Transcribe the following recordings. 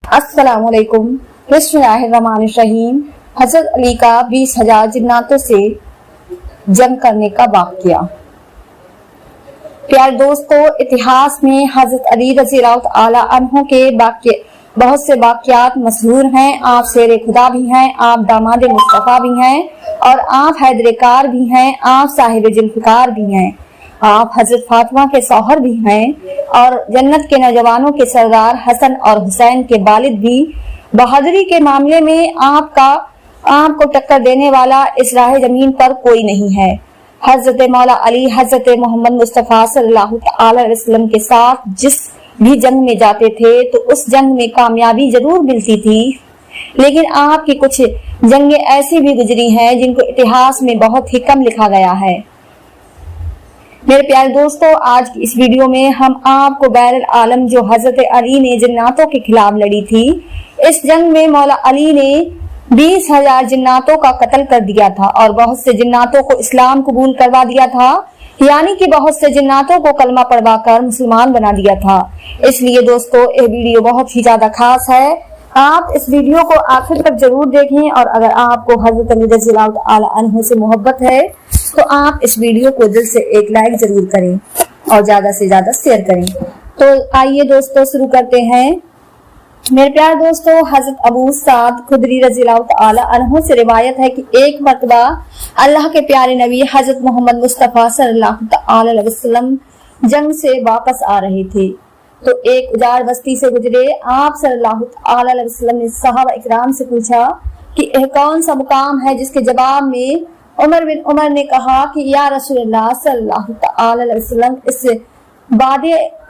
अस्सलाम वालेकुम। बिस्मिल्लाहिर्रहमानिर्रहीम। हजरत अली का 20,000 जिन्नातों से जंग करने का वाक़या। प्यारे दोस्तों, इतिहास में हजरत अली रज़ियल्लाहु तआला अन्हु के बहुत से वाक़यात मशहूर हैं। आप शेर खुदा भी हैं, आप दामाद मुस्तफ़ा भी हैं और आप हैदरकार भी हैं, आप साहिब जुल्फ़िकार भी हैं, आप हजरत फातिमा के शौहर भी हैं और जन्नत के नौजवानों के सरदार हसन और हुसैन के वालिद भी। बहादुरी के मामले में आपको टक्कर देने वाला इस राह जमीन पर कोई नहीं है। हजरत मौला अली हजरत मोहम्मद मुस्तफ़ा सल्लल्लाहु अलैहि वसल्लम के साथ जिस भी जंग में जाते थे तो उस जंग में कामयाबी जरूर मिलती थी, लेकिन आपकी कुछ जंगें ऐसी भी गुजरी हैं जिनको इतिहास में बहुत ही कम लिखा गया है। मेरे प्यारे दोस्तों, आज की इस वीडियो में हम आपको बैरुल आलम जो हजरत अली ने जिन्नातों के खिलाफ लड़ी थी, इस जंग में मौला अली ने 20,000 जिन्नातों का कत्ल कर दिया था और बहुत से जिन्नातों को इस्लाम कबूल करवा दिया था, यानी कि बहुत से जिन्नातों को कलमा पढ़वा कर मुसलमान बना दिया था। इसलिए दोस्तों, यह वीडियो बहुत ही ज्यादा खास है। आप इस वीडियो को आखिर तक जरूर देखें और अगर आपको हजरत अली रज़ियल्लाहु तआला अन्हु से मोहब्बत है तो आप इस वीडियो को दिल से एक लाइक जरूर करें और ज्यादा से ज्यादा शेयर करें। तो आइए दोस्तों, शुरू करते हैं। मेरे प्यारे दोस्तों, हजरत अबू साद खुदरी रज़ियल्लाहु तआला अन्हु से रिवायत है कि एक मर्तबा अल्लाह के प्यारे नबी हजरत मोहम्मद मुस्तफ़ा सल्लल्लाहु अलैहि वसल्लम जंग से वापस आ रहे थे तो एक उजाड़ बस्ती से गुजरे। आप सल्लल्लाहु अलैहि वसल्लम ने सहाबा इकराम से पूछा कि यह कौन सा मुकाम है, जिसके जवाब में उमर बिन उमर ने कहा कि या रसूलल्लाह सल्लल्लाहु अलैहि वसल्लम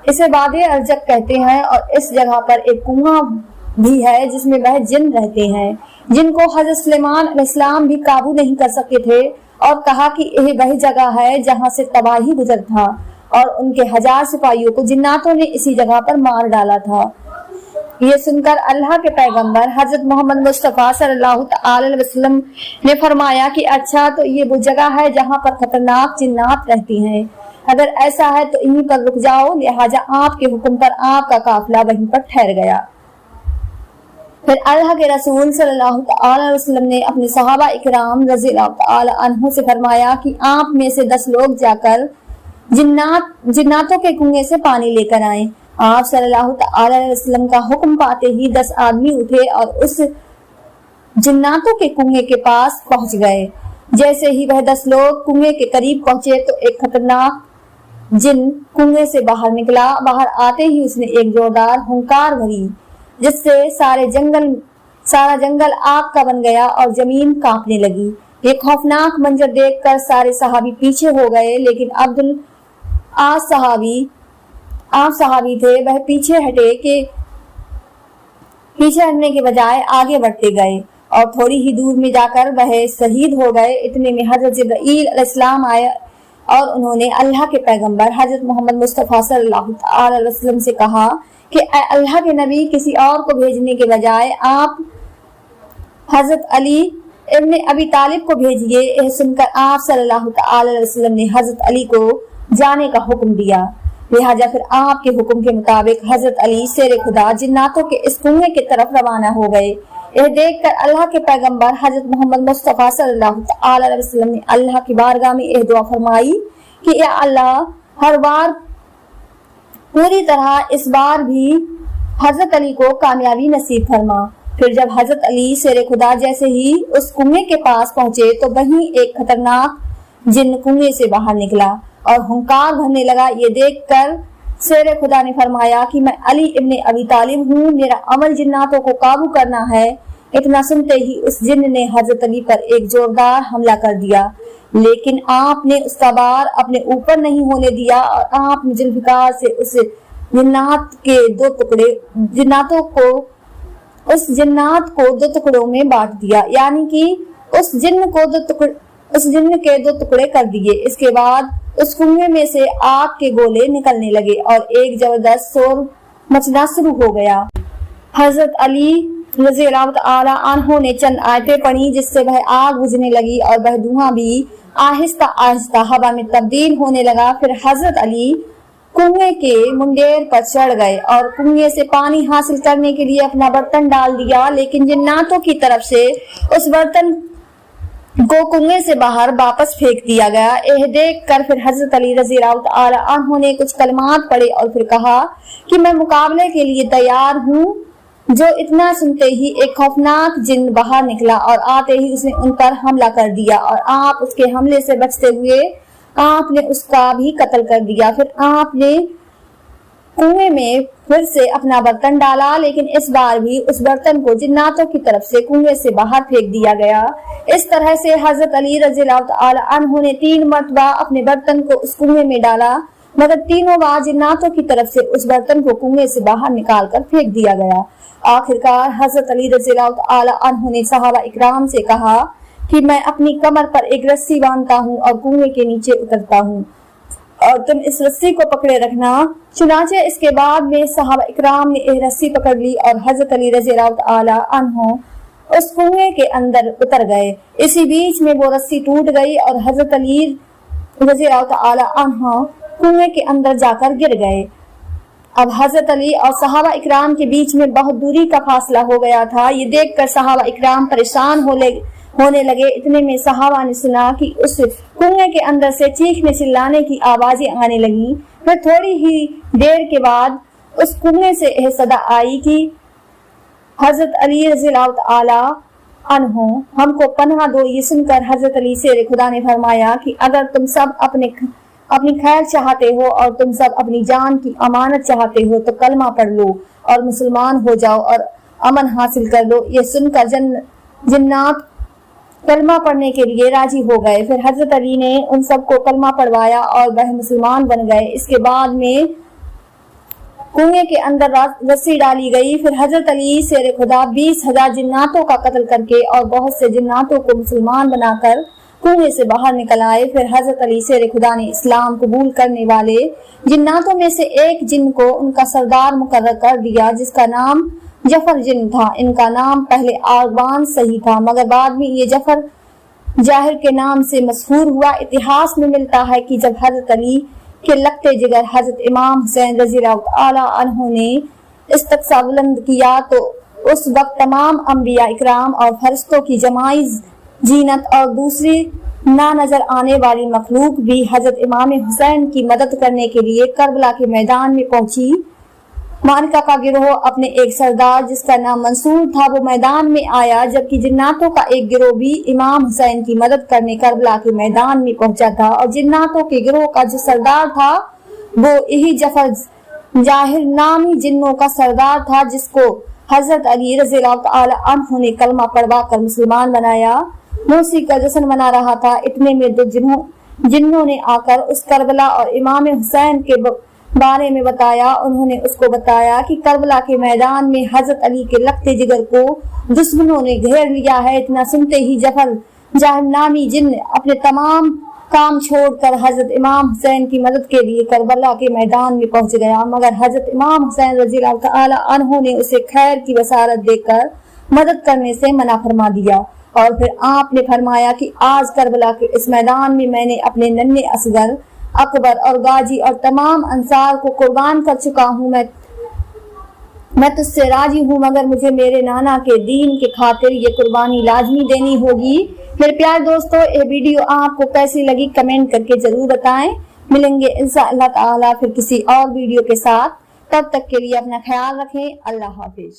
इसे वादे अर्जक कहते हैं और इस जगह पर एक कुआं भी है जिसमें वह जिन रहते हैं जिनको हजरत सुलेमान अलैहिस्सलाम भी काबू नहीं कर सके थे, और कहा कि यह वही जगह है जहां से तबाही गुजर था और उनके 1000 सिपाहियों को जिन्नातों ने इसी जगह पर मार डाला था। ये सुनकर अल्लाह के पैगंबर हजरत मोहम्मद मुस्तफ़ा सल्लल्लाहु अलैहि वसल्लम ने फरमाया कि अच्छा, तो ये वो जगह है जहाँ पर खतरनाक जिन्नात रहती हैं। अगर ऐसा है तो इन्हीं पर रुक जाओ। लिहाजा आपके हुक्म पर आपका काफिला वहीं पर ठहर गया। फिर अल्लाह के रसूल सल्लल्लाहु अलैहि वसल्लम ने अपने सहाबा इकराम रज़ियल्लाहु तआला अन्हु से फरमाया कि आप में से 10 लोग जाकर जिन्नातों के कुएं से पानी लेकर आए। आप सल्लल्लाहु अलैहि वसल्लम का हुक्म पाते ही 10 आदमी उठे और उस जिन्नातों के कुएं के पास पहुंच गए। जैसे ही वह 10 लोग कुएं के करीब पहुंचे तो एक खतरनाक जिन कुएं से बाहर निकला। बाहर आते ही उसने एक जोरदार हुंकार भरी जिससे सारा जंगल आग का बन गया और जमीन कांपने लगी। ये खौफनाक मंजर देखकर सारे सहाबी पीछे हो गए, लेकिन अब्दुल आस सहाबी थे, वह पीछे हटने के बजाय आगे बढ़ते गए और थोड़ी ही दूर में जाकर वह शहीद हो गए। इतने में हजरत जिब्रील अलैहिस्सलाम आए और उन्होंने अल्लाह के पैगंबर हजरत मोहम्मद मुस्तफ़ा सल्लल्लाहु अलैहि वसल्लम से कहा कि अल्लाह के नबी, किसी और को भेजने के बजाय आप हजरत अली इब्न अबी तालिब को भेजिए। यह सुनकर आप सल्लल्लाहु अलैहि वसल्लम ने हजरत अली को जाने का हुक्म दिया। लिहाजा फिर आपके हुक्म के मुताबिक हजरत अली शेर खुदा जिन्नातों के इस कुएं की तरफ रवाना हो गए। यह देखकर अल्लाह के पैगंबर हजरत मोहम्मद मुस्तफ़ा सल्लल्लाहु अलैहि वसल्लम ने अल्लाह की बारगाह में यह दुआ फरमाई कि या अल्लाह, हर बार पूरी तरह इस बार भी हजरत अली को कामयाबी नसीब फरमा। फिर जब हजरत अली शेर खुदा जैसे ही उस कुएं के पास पहुंचे तो वहीं एक खतरनाक जिन कुएं से बाहर निकला और हुंकार भरने लगा। ये देखकर शेर खुदा ने फरमाया कि मैं अली इब्न अबी तालिब हूँ, मेरा अमल जिन्नातों को काबू करना है। इतना सुनते ही उस जिन ने हजरत अली पर एक जोरदार हमला कर दिया, लेकिन आपने उसका बार अपने ऊपर नहीं होने दिया और आपने जुल्फिकार से उस जिन्नात को दो टुकड़ों में बांट दिया, यानी कि उस जिन्न के 2 टुकड़े कर दिए। इसके बाद उस कुएं में से आग के गोले निकलने लगे और एक जबरदस्त शोर मचना शुरू हो गया। हजरत अली रज़ियल्लाहु तआला अन्हु ने चंद आयतें पढ़ी जिससे वह आग बुझने लगी और वह धुआं भी आहिस्ता आहिस्ता हवा में तब्दील होने लगा। फिर हजरत अली कुएं के मुंडेर पर चढ़ गए और कुएं से पानी हासिल करने के लिए अपना बर्तन डाल दिया, लेकिन जिन्नातों की तरफ से उस बर्तन को कुएं से बाहर वापस फेंक दिया गया। यह देख कर फिर हजरत अली रज़ी अल्लाह तआला अन्हु ने कुछ कलमात पढ़े और फिर कहा कि मैं मुकाबले के लिए तैयार हूँ। जो इतना सुनते ही एक खौफनाक जिन बाहर निकला और आते ही उसने उन पर हमला कर दिया और आप उसके हमले से बचते हुए आपने उसका भी कत्ल कर दिया। फिर आपने कुएं में फिर से अपना बर्तन डाला, लेकिन इस बार भी उस बर्तन को जिन्नातों की तरफ से कुएं से बाहर फेंक दिया गया। इस तरह से हजरत अली रज़ी अल्लाह तआला अन्हु ने 3 मरतबा अपने बर्तन को उस कुएं में डाला, मगर तीनों बार जिन्नातों की तरफ से उस बर्तन को कुएं से बाहर निकाल कर फेंक दिया गया। आखिरकार हजरत अली रज़ी अल्लाह तआला अन्हु ने सहाबा इकराम से कहा कि मैं अपनी कमर पर एक रस्सी बांधता हूँ और कुएं के नीचे उतरता हूँ और तुम इस रस्सी को पकड़े रखना। चुनाचे इसके बाद में सहाबा इकराम ने एक रस्सी पकड़ ली और हजरत अली रज़ी अल्लाह तआला अन्हु उस कुएं के अंदर उतर गए। इसी बीच में वो रस्सी टूट गई और हजरत अली रज़ी अल्लाह तआला अन्हु कुएं के अंदर जाकर गिर गए। अब हजरत अली और सहाबा इकराम के बीच में बहुत दूरी का फासला हो गया था। ये देखकर सहाबा इकराम परेशान होने लगे। इतने में सहाबा ने सुना कि उस कुएं के अंदर से चीखने चिल्लाने की आवाजें आने लगी। फिर थोड़ी ही देर के बाद उस कुएं से यह सदा आई कि हजरत अली रज़ी अल्लाह तआला अन्हु हमको पनाह दो। ये सुनकर हजरत अली शेर खुदा ने फरमाया कि अगर तुम सब अपनी खैर चाहते हो और तुम सब अपनी जान की अमानत चाहते हो तो कलमा पढ़ लो और मुसलमान हो जाओ और अमन हासिल कर लो। ये सुनकर जिन्नात कलमा पढ़ने के लिए राजी हो गए। फिर हजरत अली ने उन सबको कलमा पढ़वाया और वह मुसलमान बन गए। इसके बाद में कुएं के अंदर रस्सी डाली गई। फिर हजरत अली शेर खुदा 20,000 जिन्नातों का कत्ल करके और बहुत से जिन्नातों को मुसलमान बनाकर कुएं से बाहर निकल आए। फिर हजरत अली शेर खुदा ने इस्लाम कबूल करने वाले जिन्नातों में से एक जिन को उनका सरदार मुकर्रर कर दिया, जिसका नाम जफर जिन था। इनका नाम पहले आरबान सही था, मगर बाद में ये जफर जाहिर के नाम से मशहूर हुआ। इतिहास में मिलता है कि जब हजरत अली के लगते जिगर हजरत इमाम हुसैन रज़ी अल्लाह तआला अन्हु ने इस्तक़सा बुलंद किया तो उस वक्त तमाम अंबिया इकराम और फरिश्तों की जमाई जीनत और दूसरी ना नजर आने वाली मखलूक भी हजरत इमाम हुसैन की मदद करने के लिए करबला के मैदान में पहुंची। मालिका का गिरोह अपने एक सरदार जिसका नाम मंसूर था वो मैदान में आया, जबकि जिन्नातों का एक गिरोह भी इमाम हुसैन की मदद करने करबला के मैदान में पहुंचा था। और जिन्नातों के गिरोह का जो सरदार था वो यही जफर जाहिर नामी जिन्नों का सरदार था, जिसको हजरत अली रज़ी अल्लाह तआला अन्हु ने कलमा पढ़वा कर मुसलमान बनाया। मौसी का जश्न मना रहा था। इतने में दो जिन्नों ने आकर उस करबला और इमाम हुसैन के बारे में बताया। उन्होंने उसको बताया कि करबला के मैदान में हजरत अली के लगते जिगर को दुश्मनों ने घेर लिया है। इतना सुनते ही जफर जाहिर नामी जिन्न अपने तमाम काम छोड़कर हजरत इमाम हुसैन की मदद के लिए करबला के मैदान में पहुंच गया, मगर हजरत इमाम हुसैन रज़ी अल्लाह तआला अन्हु ने उसे खैर की बसारत देकर मदद करने से मना फरमा दिया। और फिर आपने फरमाया कि आज करबला के इस मैदान में मैंने अपने नन्हे असगर, अकबर और गाजी और तमाम अंसार को कुर्बान कर चुका हूँ। मैं तुझसे राजी हूँ, मगर मुझे मेरे नाना के दीन के खातिर ये कुर्बानी लाजमी देनी होगी। मेरे प्यारे दोस्तों, ये वीडियो आपको कैसी लगी कमेंट करके जरूर बताएं। मिलेंगे इंशाअल्लाह ताला फिर किसी और वीडियो के साथ। तब तक के लिए अपना ख्याल रखें। अल्लाह हाफिज।